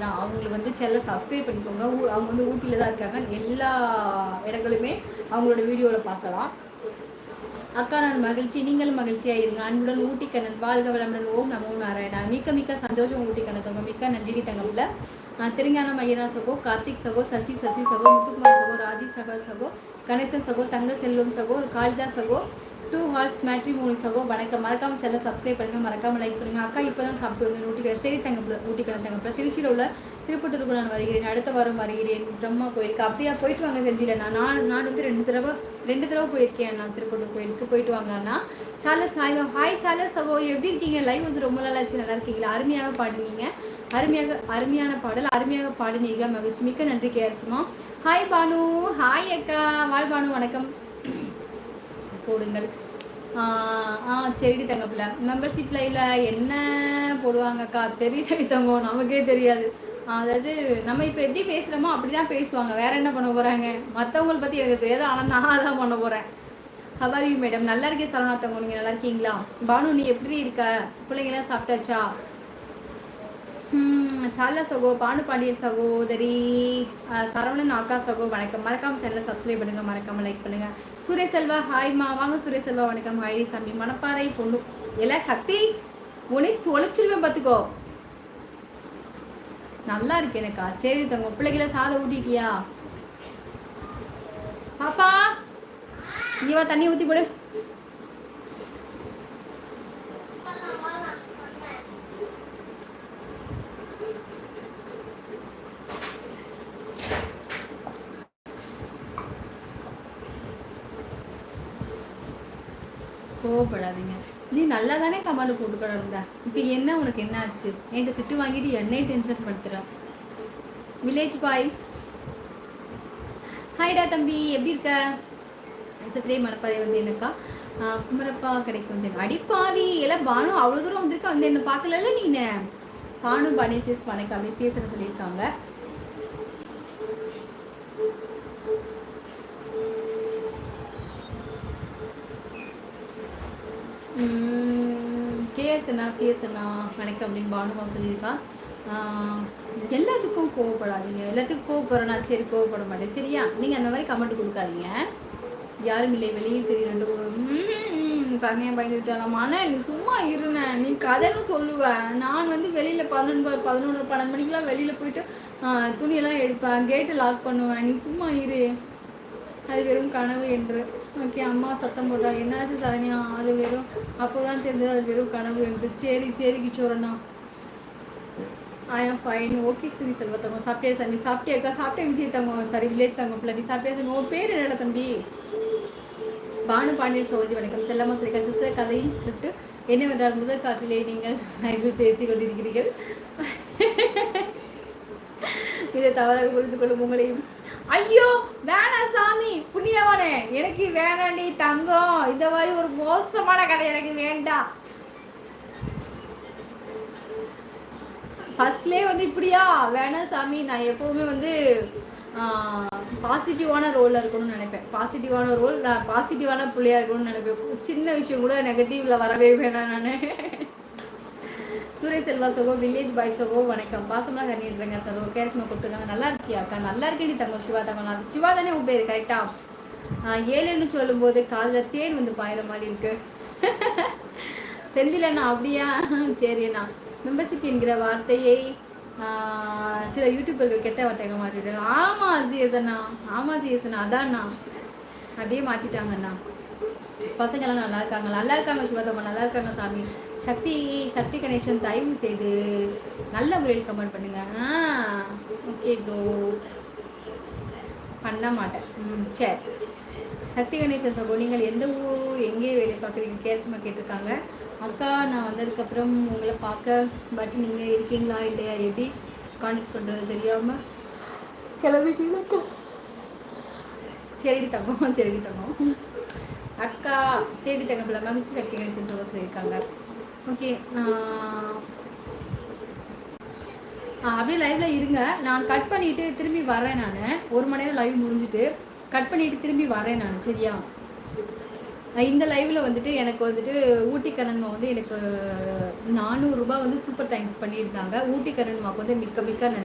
அப்படின்னா அவங்களுக்கு வந்து சேனலை சப்ஸ்கிரைப் பண்ணிக்கோங்க. அவங்க வந்து ஊட்டியில் தான் இருக்காங்க. எல்லா இடங்களுமே அவங்களோட வீடியோவில் பார்க்கலாம். அக்கா நான் மகிழ்ச்சி, நீங்களும் மகிழ்ச்சியாக இருங்க. அன்புடன் ஊட்டிக்கண்ணன் வாழ்க வளமுடன். ஓம் நமோ நாராயணா. மிக்க மிக்க சந்தோஷம் ஊட்டிக்கண்ணன் தங்க. மிக்க நன்றி தங்கம்ல. திருஞானம் ஐயனா சகோ, கார்த்திக் சகோ, சசி சகோ, முத்துக்குமார் சகோ, ராஜி சகோ, கணேசன் சகோ, தங்க செல்வம் சகோ, காளிதாஸ் சகோ, 2 ஹார்ட்ஸ் மேட்ரிமோனி சகோ, வணக்கம். மறக்காம சேனலை சப்ஸ்கிரைப் பண்ணுங்க, மறக்காம லைக் பண்ணுங்க. அக்கா இப்போ தான் சாப்பிட்டு வந்து ஊட்டிக்கிறேன். சரி தங்க ஊட்டிக்கிறேன் தங்கப்பல. திருச்சியில் உள்ள திருப்பட்டூருக்கு நான் வருகிறேன். அடுத்த வாரம் வருகிறேன். பிரம்மா கோயிலுக்கு. அப்படியா, போயிட்டு வாங்க செந்தில. நான் வந்து ரெண்டு தடவை போயிருக்கேன். நான் திருப்பட்டூர் கோயிலுக்கு போயிட்டு வாங்க அண்ணா. சார்லஸ் ஹாய் சார்லஸ் சகோ, எப்படி இருக்கீங்க? லைவ் வந்து ரொம்ப நாள் ஆச்சு. நல்லா இருக்கீங்களா? அருமையாக பாடுனீங்க. அருமையான பாடல், அருமையாக பாடினீர்கள். மகிழ்ச்சி. மிக்க நன்றி கேரசுமா. ஹாய் பானு. ஹாய் அக்கா. வாழ் பானு, வணக்கம். போடுங்கள். சரி தங்கப்பில்ல. மெம்பர்ஷிப் லைவ்ல என்ன போடுவாங்கக்கா தெரியல தங்கம், நமக்கே தெரியாது. அதாவது நம்ம இப்போ எப்படி பேசுகிறோமோ அப்படி தான் பேசுவாங்க. வேற என்ன பண்ண போகிறாங்க? மற்றவங்களை பற்றி எனக்கு தெரியாது, ஆனால் நான் தான் பண்ண போகிறேன். How are you madam? நல்லா இருக்கேன் சரவணா தங்கம், நீங்கள் நல்லா இருக்கீங்களா? பானு நீ எப்படி இருக்க? பிள்ளைங்களாம் சாப்பிட்டாச்சா? சாலா சகோ, பானு பாண்டியன் சகோதரி, சரவணன் ஆக்கா சகோ, வணக்கம். மறக்காம சேனலை சப்ஸ்கிரைப் பண்ணுங்க, மறக்காம லைக் பண்ணுங்க. சுரேஷ் செல்வா ஹாய்மா, வாங்க சுரேஷ் செல்வா, வணக்கம். ஹாய் சாமி. மணப்பாறை பொண்ணு எல்லாம் சக்தி உனே தொலைச்சிருவேன் பார்த்துக்கோ. நல்லா இருக்கு எனக்கா. சரி தங்க. பிள்ளைகளை சாதம் ஊட்டிட்டியா பாப்பா? இவா தண்ணி ஊற்றி போடு. கோவப்படாதீங்க. நீ நல்லா தானே கமாண்டு போட்டுக்கிட இருந்த. இப்போ என்ன உனக்கு என்ன ஆச்சு? என்கிட்ட திட்டு வாங்கிட்டு என்னையும் டென்ஷன் படுத்துற. வில்லேஜ் பாய் ஹாய்டா தம்பி, எப்படி இருக்க? சத்திரே மணப்பாறை வந்து என்னக்கா குமரப்பா கிடைக்கும் வந்து அடிப்பாவி எல்லாம். பானு அவ்வளோ தூரம் வந்திருக்கா, வந்து என்ன பார்க்கல நீனு. பானு பனேசஸ் வணக்கம் அப்படி சேசனை சொல்லியிருக்காங்க. கேஎஸ்என்னா சிஎஸ்என்னா வணக்கம் அப்படின்னு பானுமா சொல்லியிருக்கா. எல்லாத்துக்கும் கோவப்படாதீங்க. எல்லாத்துக்கும் கோவப்படுறேன்னா சரி, கோவப்பட மாட்டேன் சரியா? நீங்கள் அந்த மாதிரி கமெண்ட் கொடுக்காதீங்க. யாரும் இல்லை, வெளியில் தெரியும் தனியாக பயந்து விட்டாலாமான. நீ சும்மா இருந்தேன், நீ கதைன்னு சொல்லுவேன். நான் வந்து வெளியில் 11 மணிக்கெலாம் வெளியில் போயிட்டு துணியெல்லாம் எடுப்பேன், கேட்டு லாக் பண்ணுவேன். நீ சும்மா இரு. அது வெறும் கனவு என்று. ஓகே, அம்மா சத்தம் போடுறாங்க. என்னாச்சு சரண்யா? அது வெறும் அப்போதான் தெரிஞ்சது அது வெறும் கனவு என்று. சரி கிச்சோரண்ணா. ஐ ஆம் ஃபைன். ஓகே சரி செல்வத்தவங்க. சாப்பிட்டே சார்? நீ சாப்பிட்டேக்கா? சாப்பிட்டே விஜய் தங்க. சரி வில்லேஜ் தங்க பிள்ளை. நீ சாப்பிட்டே சார்? உன் பேர் என்னடா தம்பி? பானு பாண்டியன் சகோதரி வணக்கம். செல்லம்மா சொல்லிக்கா. சிஸ்டர் கதையின் ஸ்கிரிப்ட் என்னவென்றால் முதல் காற்றிலே நீங்கள் லைவில் பேசிக் கொண்டிருக்கிறீர்கள். இதை தவறாக புரிந்து கொள்ளும் உங்களையும். ஐயோ வேணாம் சாமி, புண்ணியவானே, எனக்கு வேணாண்டி தங்கம். இந்த மாதிரி ஒரு மோசமான கதை எனக்கு வேண்டாம். ஃபர்ஸ்ட்லேயே வந்து இப்படியா? வேணாம் சாமி. நான் எப்போவுமே வந்து பாசிட்டிவான ரோலில் இருக்கணும்னு நினைப்பேன். பாசிட்டிவான ரோல், நான் பாசிட்டிவான பிள்ளையாக இருக்கணும்னு நினைப்பேன். சின்ன விஷயம் கூட நெகட்டிவில் வரவே வேணாம். நான் சுரேஷ் செல்வா சகோ, வில்லேஜ் பாய் சகோ, வணக்கம். பாசம்லாம் கண்ணிடுறேங்க சார். ஓகே சும்மா கூப்பிட்டுருக்காங்க. நல்லா இருக்கியா அக்கா? நல்லா இருக்கேன் தங்கம். சிவா தங்கம். சிவா தானே உன் பேர் கரெக்டா? 7ன்னு சொல்லும்போது காதில் தேன் வந்து பாயிற மாதிரி இருக்கு. செந்திலண்ணா அப்படியா? சரி அண்ணா. மெம்பர்ஷிப் என்கிற வார்த்தையை சில யூடியூபர்கள் கெட்ட வார்த்தைங்க மாற்றிட்டாங்க. ஆமாம் சிஎஸ்அண்ணா, அதான்ண்ணா அப்படியே மாற்றிட்டாங்கண்ணா. பசங்கள்லாம் நல்லா இருக்காங்க சிவதம்மா, நல்லா இருக்காங்க சாமி. சக்தி கணேசன் தயவு செய்து நல்ல முறையில் கமெண்ட் பண்ணுங்க. ஓகே ப்ரோ, பண்ண மாட்டேன். சரி. சக்தி கணேசன் சகோ, நீங்கள் எந்த ஊர், எங்கே வேலை பார்க்குறீங்க? கேள்சுமா கேட்டிருக்காங்க. அக்கா நான் வந்ததுக்கப்புறம் உங்களை பார்க்க, பட் நீங்கள் இருக்கீங்களா இல்லையா, எப்படி கான்டெக்ட் பண்ணுறது தெரியாமல் கிளம்பிட்டீங்க. சரி தங்கம். அக்கா சரி தங்க பிள்ளை மகிழ்ச்சி. சக்தி கணேசன் சகோ சொல்லியிருக்காங்க. ஓகே, அப்படியே லைவ்ல இருங்க. நான் கட் பண்ணிட்டு திரும்பி வரேன். நான் 1 மணி நேரம் லைவ் முடிஞ்சுட்டு கட் பண்ணிட்டு திரும்பி வரேன் நான், சரியா? இந்த லைவ்ல வந்துட்டு எனக்கு வந்துட்டு ஊட்டிக்கண்ணன்மா வந்து எனக்கு 400 ரூபாய் வந்து சூப்பர் தேங்க்ஸ் பண்ணியிருந்தாங்க. ஊட்டிக்கண்ணன்மாவுக்கு வந்து மிக்க